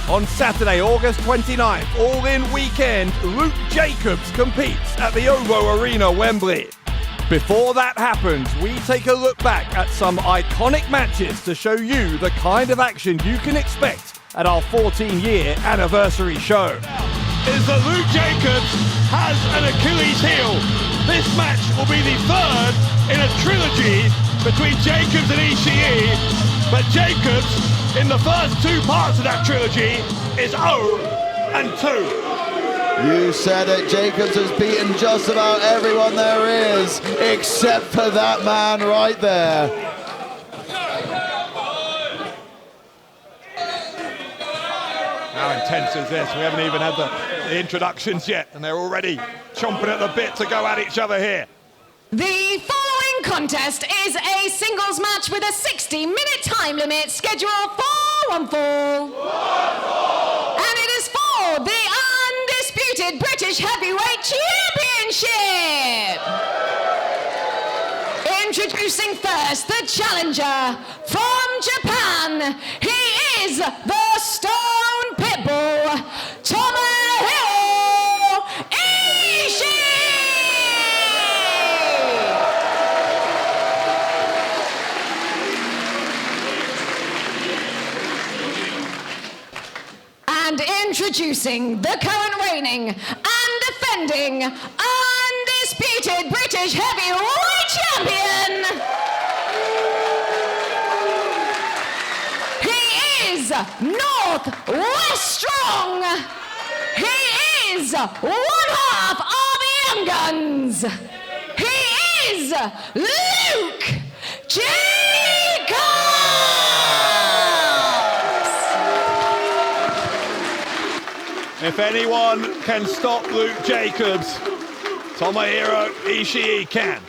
On Saturday, August 29th, all-in weekend, Luke Jacobs competes at the OVO Arena Wembley. Before that happens, we take a look back at some iconic matches to show you the kind of action you can expect at our 14-year anniversary show. Is that Luke Jacobs has an Achilles heel. This match will be the third in a trilogy between Jacobs and Ishii, but Jacobs, in the first two parts of that trilogy, is 0-2. You said it, Jacobs has beaten just about everyone there is, except for that man right there. How intense is this? We haven't even had the introductions yet, and they're already chomping at the bit to go at each other here. The following contest is a singles match with a 60-minute time limit scheduled for one fall. And it is for the undisputed British Heavyweight Championship. Introducing first the challenger from Japan. He is the Stone Pitbull, Tomohiro Ishii. And introducing the current reigning and defending undisputed British Heavyweight Champion. He is Northwest Strong. He is one half of the Young Guns. He is Luke Jacobs. If anyone can stop Luke Jacobs, Tomohiro Ishii can.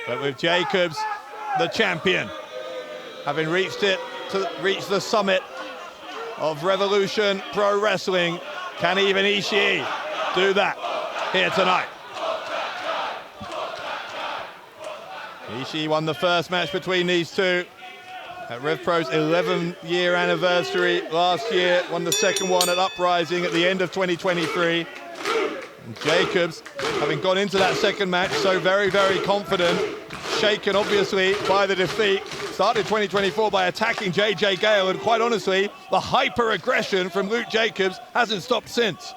But with Jacobs, the champion, having reached the summit of Revolution Pro Wrestling, can even Ishii do that here tonight? Ishii won the first match between these two at RevPro's 11th-year anniversary last year, won the second one at Uprising at the end of 2023. And Jacobs, having gone into that second match so very, very confident, shaken obviously by the defeat, started 2024 by attacking JJ Gale, and quite honestly, the hyper-aggression from Luke Jacobs hasn't stopped since.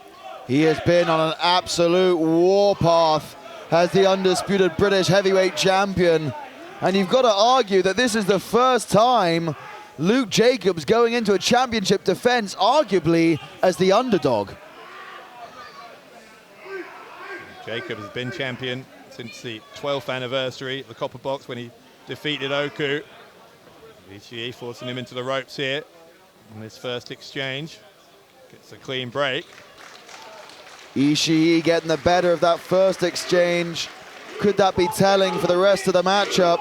He has been on an absolute warpath as the undisputed British heavyweight champion. And you've got to argue that this is the first time Luke Jacobs going into a championship defense, arguably as the underdog. Jacobs has been champion since the 12th anniversary of the Copper Box when he defeated Oku. Ishii forcing him into the ropes here in this first exchange. Gets a clean break. Ishii getting the better of that first exchange. Could that be telling for the rest of the matchup?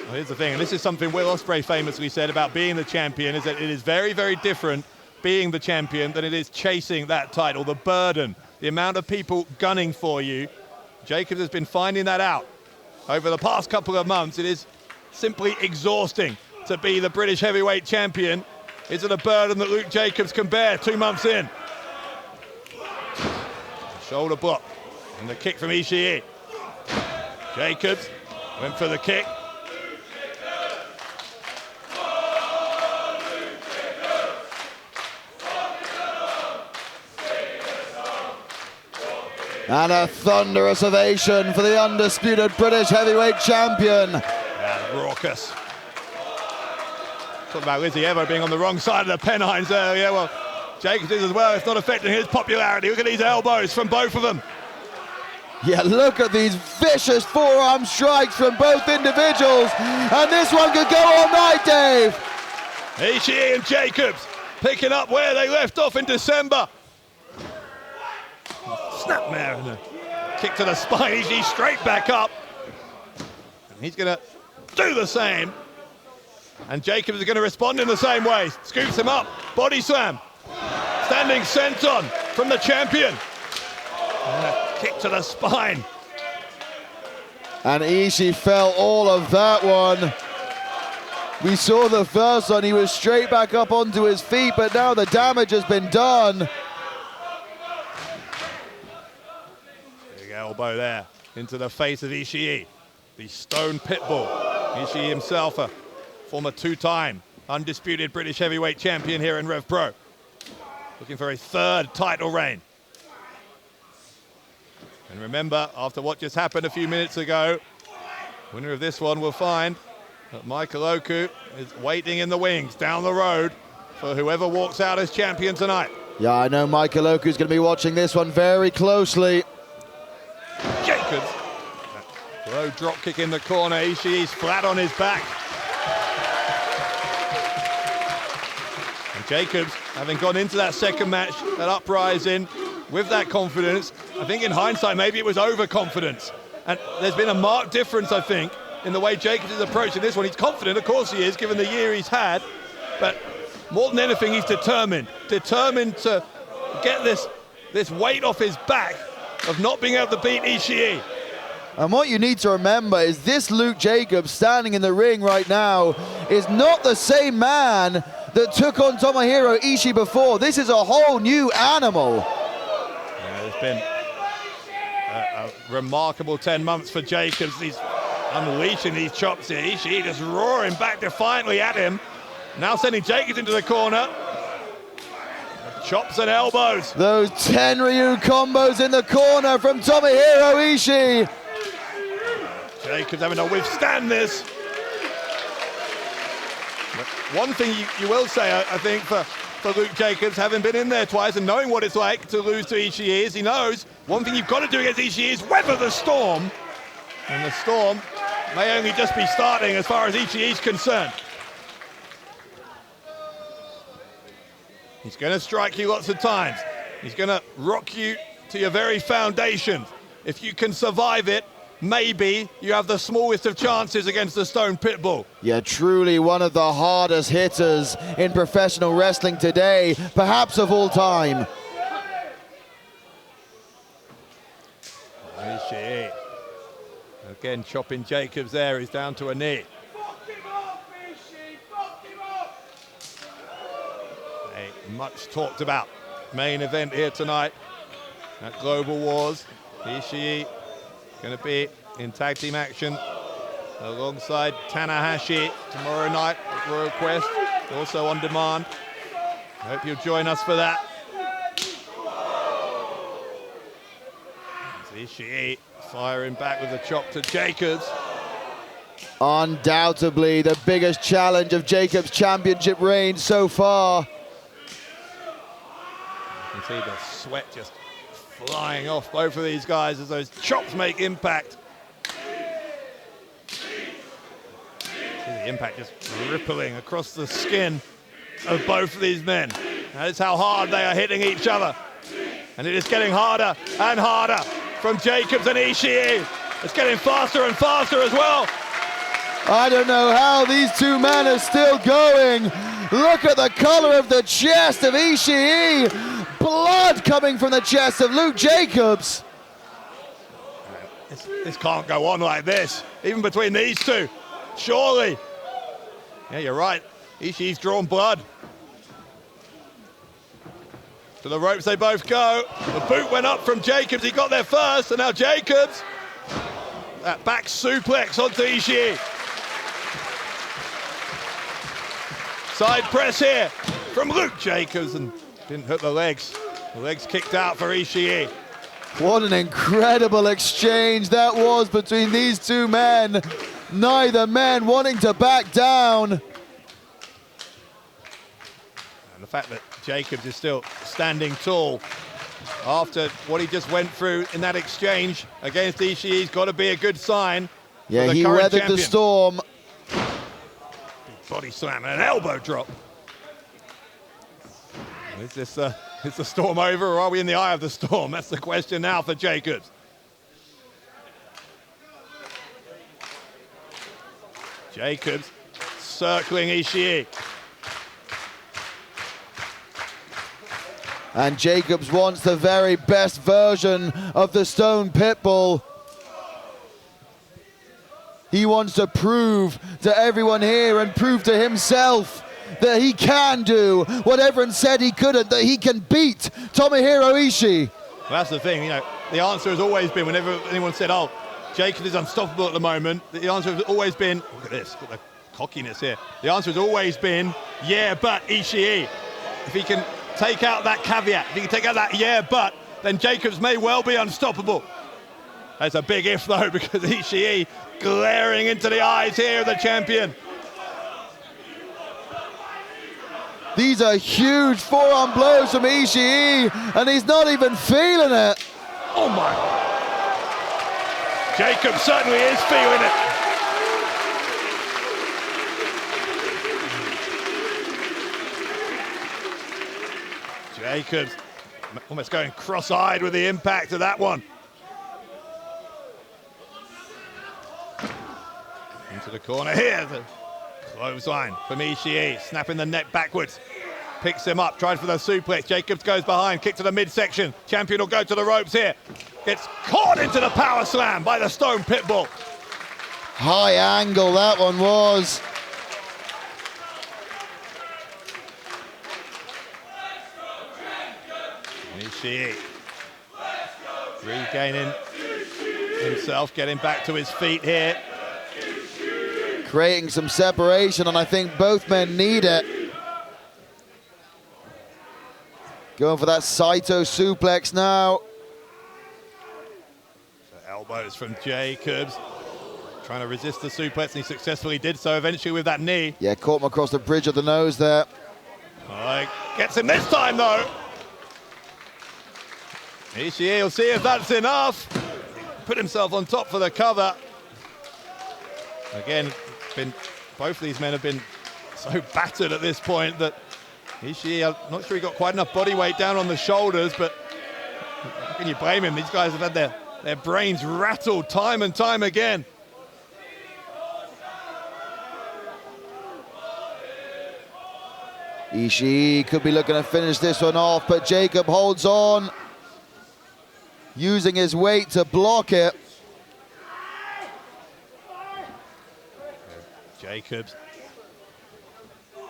Well, here's the thing, and this is something Will Ospreay famously said about being the champion, is that it is very, very different being the champion than it is chasing that title. The burden, the amount of people gunning for you. Jacobs has been finding that out over the past couple of months. It is simply exhausting to be the British heavyweight champion. Is it a burden that Luke Jacobs can bear 2 months in? Shoulder block and the kick from Ishii. Jacobs went for the kick. And a thunderous ovation for the undisputed British heavyweight champion. Yeah, raucous. Talking about Lizzie Evo being on the wrong side of the Pennines earlier. Well, Jacobs is as well. It's not affecting his popularity. Look at these elbows from both of them. Yeah, look at these vicious forearm strikes from both individuals. And this one could go all night, Dave. Ishii and Jacobs picking up where they left off in December. Snapmare and a kick to the spine. Ishii straight back up. And he's going to do the same. And Jacobs is going to respond in the same way. Scoops him up. Body slam. Standing senton from the champion. And a kick to the spine. And Ishii felt all of that one. We saw the first one, he was straight back up onto his feet, but now the damage has been done. Big elbow there into the face of Ishii, the stone pitbull. Ishii himself, a former two-time undisputed British heavyweight champion here in RevPro. Looking for a third title reign. And remember, after what just happened a few minutes ago, winner of this one will find that Michael Oku is waiting in the wings down the road for whoever walks out as champion tonight. Yeah, I know Michael Oku's going to be watching this one very closely. Jacobs. Low drop kick in the corner. Ishii's flat on his back. And Jacobs, having gone into that second match, that uprising, with that confidence, I think in hindsight, maybe it was overconfidence. And there's been a marked difference, I think, in the way Jacobs is approaching this one. He's confident, of course he is, given the year he's had. But more than anything, he's determined to get this weight off his back of not being able to beat Ishii. And what you need to remember is this Luke Jacobs standing in the ring right now is not the same man that took on Tomohiro Ishii before. This is a whole new animal. Yeah, there's been a remarkable 10 months for Jacobs. He's unleashing these chops here. Ishii just roaring back defiantly at him. Now sending Jacobs into the corner. Chops and elbows. Those Tenryu combos in the corner from Tomohiro Ishii. Jacobs having to withstand this. But one thing you will say, I think, for Luke Jacobs, having been in there twice and knowing what it's like to lose to Ishii, is he knows one thing you've got to do against Ishii is weather the storm. And the storm may only just be starting as far as Ishii is concerned. He's going to strike you lots of times. He's going to rock you to your very foundation. If you can survive it, maybe you have the smallest of chances against the Stone Pitbull. Yeah, truly one of the hardest hitters in professional wrestling today, perhaps of all time. Ishii. Again, chopping Jacobs there. He's down to a knee. A much talked about main event here tonight at Global Wars. Ishii going to be in tag team action alongside Tanahashi tomorrow night at Royal Quest, also on demand. I hope you'll join us for that. Ishii firing back with a chop to Jacobs. Undoubtedly the biggest challenge of Jacobs' championship reign so far. You can see the sweat just flying off both of these guys as those chops make impact. See the impact just rippling across the skin of both of these men. That is how hard they are hitting each other. And it is getting harder and harder from Jacobs and Ishii. It's getting faster and faster as well. I don't know how these two men are still going. Look at the color of the chest of Ishii. Blood coming from the chest of Luke Jacobs. This can't go on like this, even between these two, surely. Yeah, you're right. Ishii's drawn blood. To the ropes they both go. The boot went up from Jacobs. He got there first, and now Jacobs. That back suplex onto Ishii. Side press here from Luke Jacobs, and didn't hit the legs. The legs kicked out for Ishii. What an incredible exchange that was between these two men. Neither man wanting to back down. And the fact that Jacobs is still standing tall after what he just went through in that exchange against Ishii's got to be a good sign. Yeah, he weathered the storm. Body slam and an elbow drop. Is the storm over, or are we in the eye of the storm? That's the question now for Jacobs. Jacobs circling Ishii. And Jacobs wants the very best version of the Stone Pitbull. He wants to prove to everyone here and prove to himself that he can do what everyone said he couldn't, that he can beat Tomohiro Ishii. Well, that's the thing, you know, the answer has always been, whenever anyone said, oh, Jacobs is unstoppable at the moment, the answer has always been, look at this, look at the cockiness here. The answer has always been, yeah, but Ishii. If he can take out that caveat, if he can take out that yeah, but, then Jacobs may well be unstoppable. That's a big if, though, because Ishii glaring into the eyes here of the champion. These are huge forearm blows from Ishii, and he's not even feeling it. Oh, my. Jacobs certainly is feeling it. Jacobs almost going cross-eyed with the impact of that one. Into the corner here, the clothesline from Ishii, snapping the neck backwards. Picks him up, tries for the suplex. Jacobs goes behind, kick to the midsection. Champion will go to the ropes here. Gets caught into the power slam by the Stone Pitbull. High angle that one was. Ishii regaining himself, getting back to his feet here. Creating some separation, and I think both men need it. Going for that Saito suplex now. Elbows from Jacobs. Trying to resist the suplex, and he successfully did so eventually with that knee. Yeah, caught him across the bridge of the nose there. Gets him this time, though. Ishii will see if that's enough. Put himself on top for the cover. Again, both of these men have been so battered at this point that Ishii, I'm not sure he got quite enough body weight down on the shoulders, but how can you blame him? These guys have had their brains rattled time and time again. Ishii could be looking to finish this one off, but Jacob holds on, using his weight to block it. Jacobs.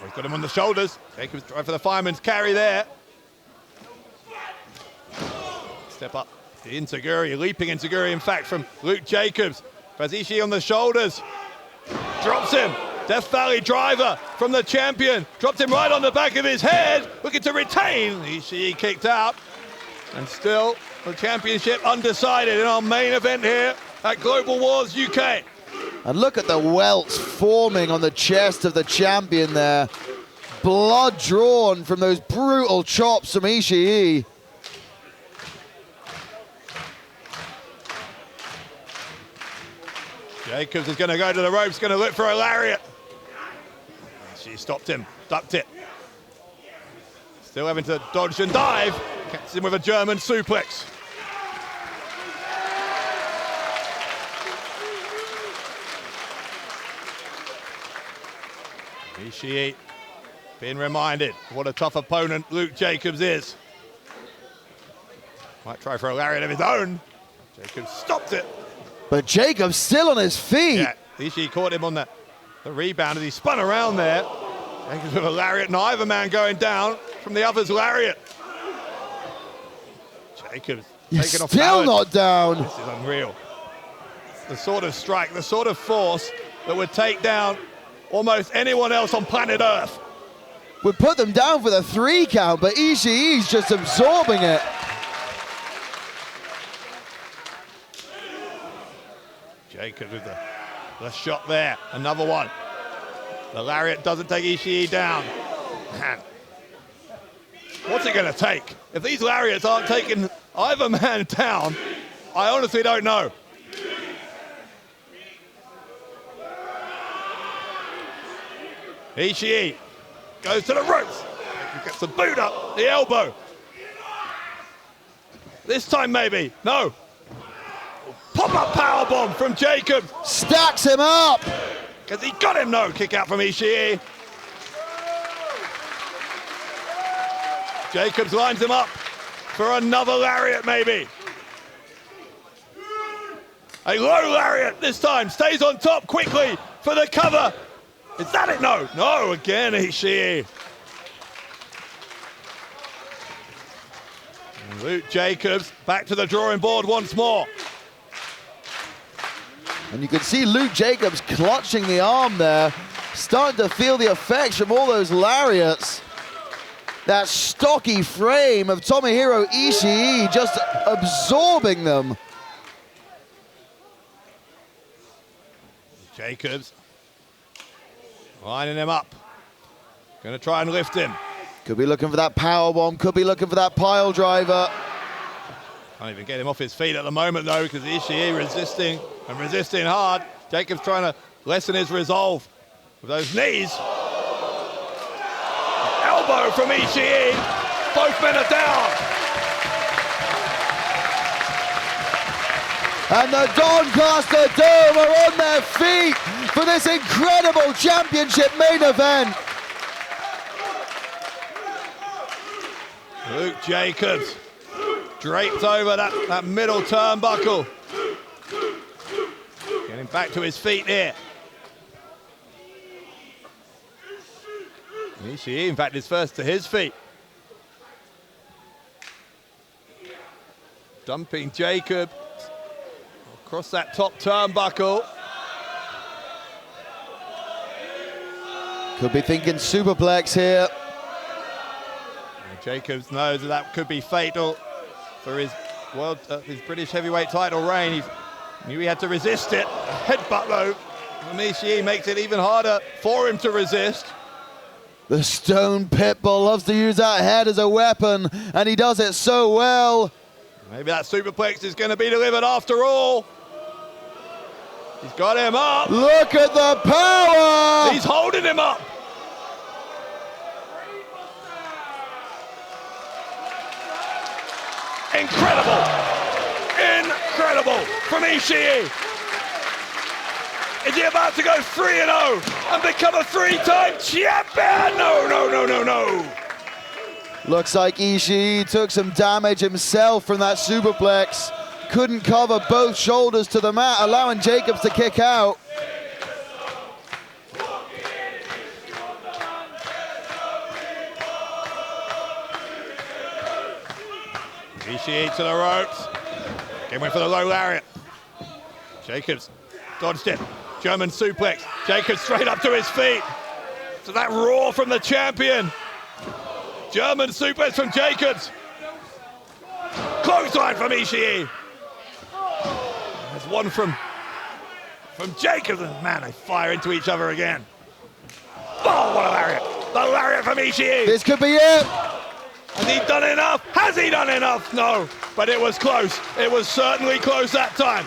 He's got him on the shoulders. Jacobs trying for the fireman's carry there. Step up. The Inzaguri, leaping Inzaguri, in fact, from Luke Jacobs. Ishii on the shoulders. Drops him. Death Valley driver from the champion. Dropped him right on the back of his head. Looking to retain. Ishii kicked out. And still, the championship undecided in our main event here at Global Wars UK. And look at the welts forming on the chest of the champion there. Blood drawn from those brutal chops from Ishii. Jacobs is going to go to the ropes, going to look for a lariat. She stopped him, ducked it. Still having to dodge and dive. Catches him with a German suplex. Ishii being reminded what a tough opponent Luke Jacobs is. Might try for a lariat of his own. Jacobs stopped it. But Jacob's still on his feet. Yeah, Ishii caught him on the rebound as he spun around there. Jacobs with a lariat, and either man going down from the other's lariat. Jacobs taking off still not down. This is unreal. The sort of strike, the sort of force that would take down almost anyone else on planet Earth. Would put them down for the 3 count, but Ishii's just absorbing it. Jacob with the shot there, another one. The lariat doesn't take Ishii down. Man, what's it going to take? If these lariats aren't taking either man down, I honestly don't know. Ishii goes to the ropes. He gets the boot up, the elbow. This time maybe, no. Pop-up powerbomb from Jacob. Stacks him up. Because he got him, no kick out from Ishii. Jacobs lines him up for another lariat maybe. A low lariat this time, stays on top quickly for the cover. Is that it? No, no, again Ishii. And Luke Jacobs back to the drawing board once more. And you can see Luke Jacobs clutching the arm there, starting to feel the effects from all those lariats. That stocky frame of Tomohiro Ishii just absorbing them. Jacobs lining him up. Going to try and lift him. Could be looking for that power bomb, could be looking for that pile driver. Can't even get him off his feet at the moment though, because Ishii resisting and resisting hard. Jacobs trying to lessen his resolve with those knees. Elbow from Ishii. Both men are down. And the Doncaster Dome are on their feet for this incredible championship main event. Luke Jacobs draped over that middle turnbuckle. Getting back to his feet here. Ishii, in fact, is first to his feet. Dumping Jacob across that top turnbuckle. Could be thinking superplex here. And Jacobs knows that could be fatal for his British heavyweight title reign. He knew he had to resist it. Headbutt though from Ishii makes it even harder for him to resist. The Stone Pitbull loves to use that head as a weapon, and he does it so well. Maybe that superplex is going to be delivered after all. He's got him up. Look at the power! He's holding him up. Incredible. Incredible from Ishii. Is he about to go 3-0 and become a three-time champion? No, no, no, no, no. Looks like Ishii took some damage himself from that superplex. Couldn't cover both shoulders to the mat, allowing Jacobs to kick out. Ishii to the ropes. Again went for the low lariat. Jacobs dodged it. German suplex. Jacobs straight up to his feet. So that roar from the champion. German suplex from Jacobs. Clothesline from Ishii. There's one from Jacobs. And man, they fire into each other again. Oh, what a lariat. The lariat from Ishii. This could be it. Has he done enough? Has he done enough? No, but it was close. It was certainly close that time.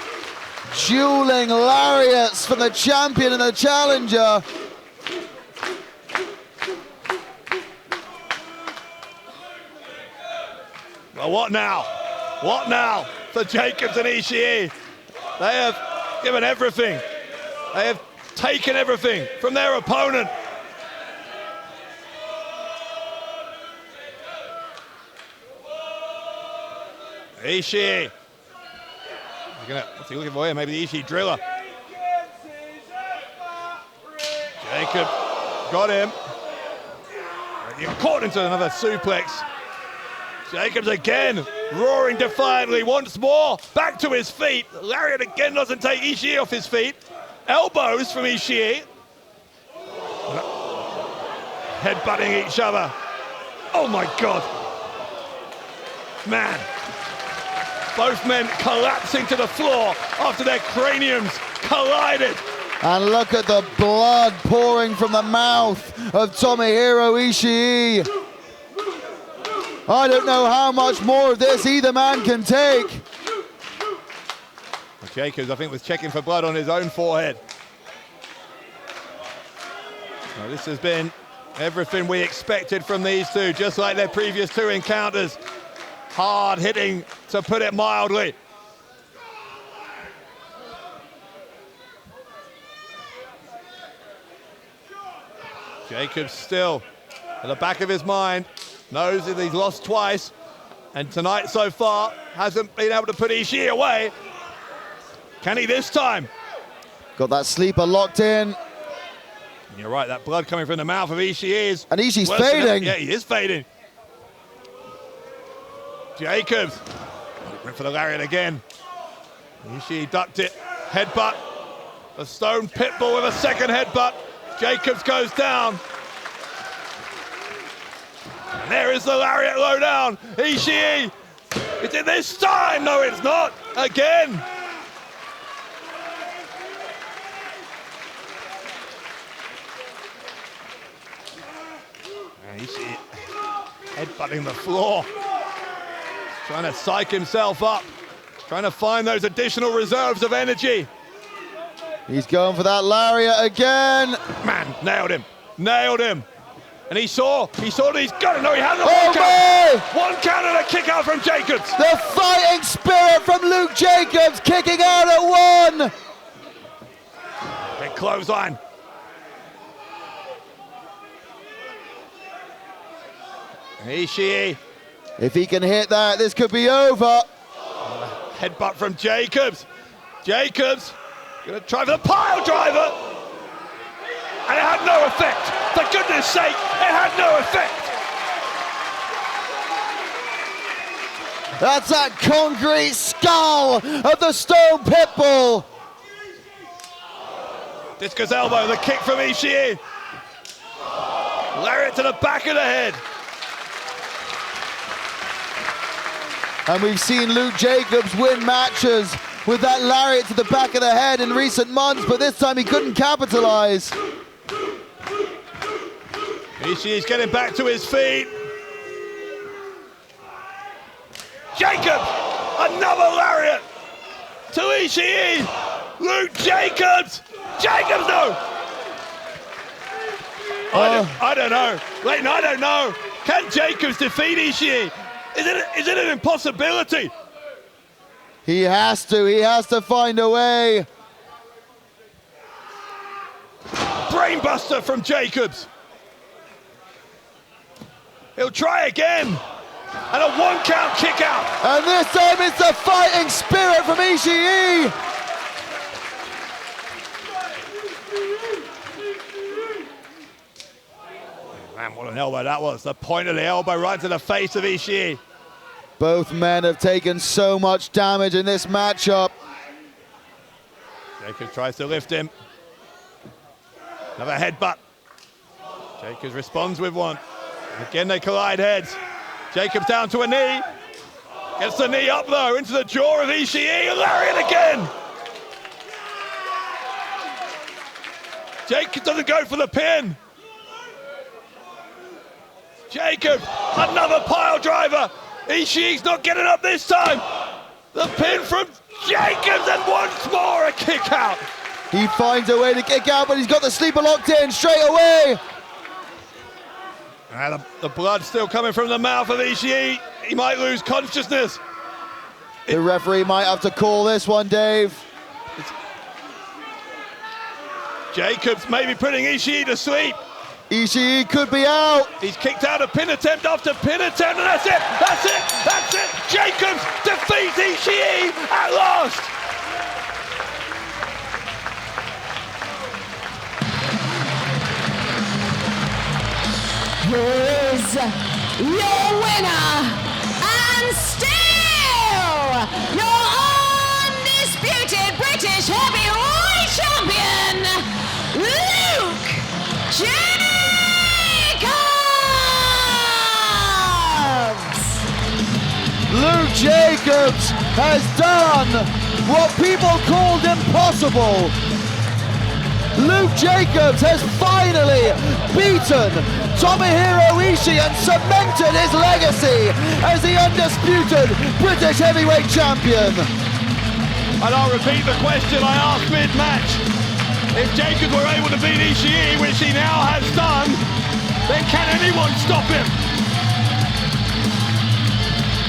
Dueling lariats for the champion and the challenger. Well, what now? What now for Jacobs and Ishii? They have given everything. They have taken everything from their opponent. Ishii. What's he looking for here? Maybe the Ishii driller. Jacob got him. He got caught into another suplex. Jacobs again, roaring defiantly once more. Back to his feet. Lariat again doesn't take Ishii off his feet. Elbows from Ishii. Headbutting each other. Oh my God. Man. Both men collapsing to the floor after their craniums collided. And look at the blood pouring from the mouth of Tomohiro Ishii. I don't know how much more of this either man can take. Jacobs, I think, was checking for blood on his own forehead. Well, this has been everything we expected from these two, just like their previous two encounters. Hard hitting, to put it mildly. Jacobs still at the back of his mind, knows that he's lost twice, and tonight so far hasn't been able to put Ishii away. Can he this time? Got that sleeper locked in. And you're right, that blood coming from the mouth of Ishii is... And Ishii's worse than fading. ever. Yeah, he is fading. Jacobs. Went for the lariat again. Ishii ducked it. Headbutt. A stone pitbull with a second headbutt. Jacobs goes down. And there is the lariat low down. Ishii. Is it this time? No, it's not. Again. And Ishii headbutting the floor. Trying to psych himself up. Trying to find those additional reserves of energy. He's going for that lariat again. Man, nailed him. Nailed him. And he saw that he's got it. No, he has a Oh one count. One count and a kick out from Jacobs. The fighting spirit from Luke Jacobs kicking out at one. Big clothesline. Ishii. If he can hit that, this could be over. Headbutt from Jacobs. Jacobs gonna try for the pile driver. And it had no effect. For goodness sake, it had no effect. That's that concrete skull of the stone pitbull. Discus elbow, the kick from Ishii. Lariat to the back of the head. And we've seen Luke Jacobs win matches with that lariat to the back of the head in recent months, but this time he couldn't capitalize. Ishii's getting back to his feet. Jacobs, another lariat to Ishii. Luke Jacobs. Jacobs, no. I don't know. Leighton, I don't know. Can Jacobs defeat Ishii? Is it an impossibility? He has to find a way. Brainbuster from Jacobs. He'll try again. And a one count kick out. And this time it's the fighting spirit from Ishii. Man, what an elbow that was. The point of the elbow right to the face of Ishii. Both men have taken so much damage in this matchup. Jacobs tries to lift him. Another headbutt. Jacobs responds with one. Again, they collide heads. Jacobs down to a knee. Gets the knee up, though, into the jaw of Ishii. A lariat again. Jacobs doesn't go for the pin. Jacobs, another pile driver. Ishii's not getting up this time. The pin from Jacobs, and once more a kick out. He finds a way to kick out, but he's got the sleeper locked in straight away. And the blood still coming from the mouth of Ishii. He might lose consciousness. The referee might have to call this one, Dave. Jacobs maybe putting Ishii to sleep. Ishii could be out. He's kicked out a pin attempt after pin attempt, and that's it, that's it, that's it. Jacobs defeats Ishii at last. Here is your winner, and still your undisputed British heavyweight champion, Luke Jacobs! Luke Jacobs has done what people called impossible. Luke Jacobs has finally beaten Tomohiro Ishii and cemented his legacy as the undisputed British heavyweight champion. And I'll repeat the question I asked mid-match. If Jacobs were able to beat Ishii, which he now has done, then can anyone stop him?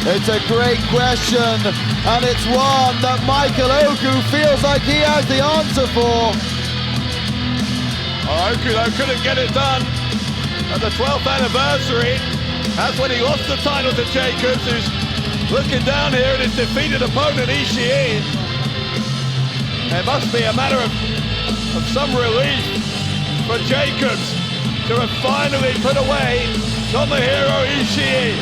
It's a great question, and it's one that Michael Oku feels like he has the answer for. Oku, though, couldn't get it done at the 12th anniversary. That's when he lost the title to Jacobs, who's looking down here at his defeated opponent, Ishii. It must be a matter of some relief for Jacobs to have finally put away Tomohiro Ishii.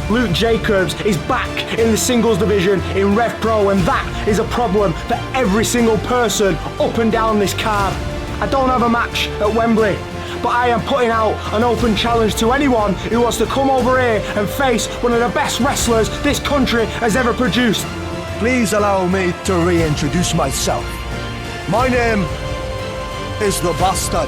Luke Jacobs is back in the singles division in RevPro, and that is a problem for every single person up and down this card. I don't have a match at Wembley, but I am putting out an open challenge to anyone who wants to come over here and face one of the best wrestlers this country has ever produced. Please allow me to reintroduce myself. My name is the Bastard.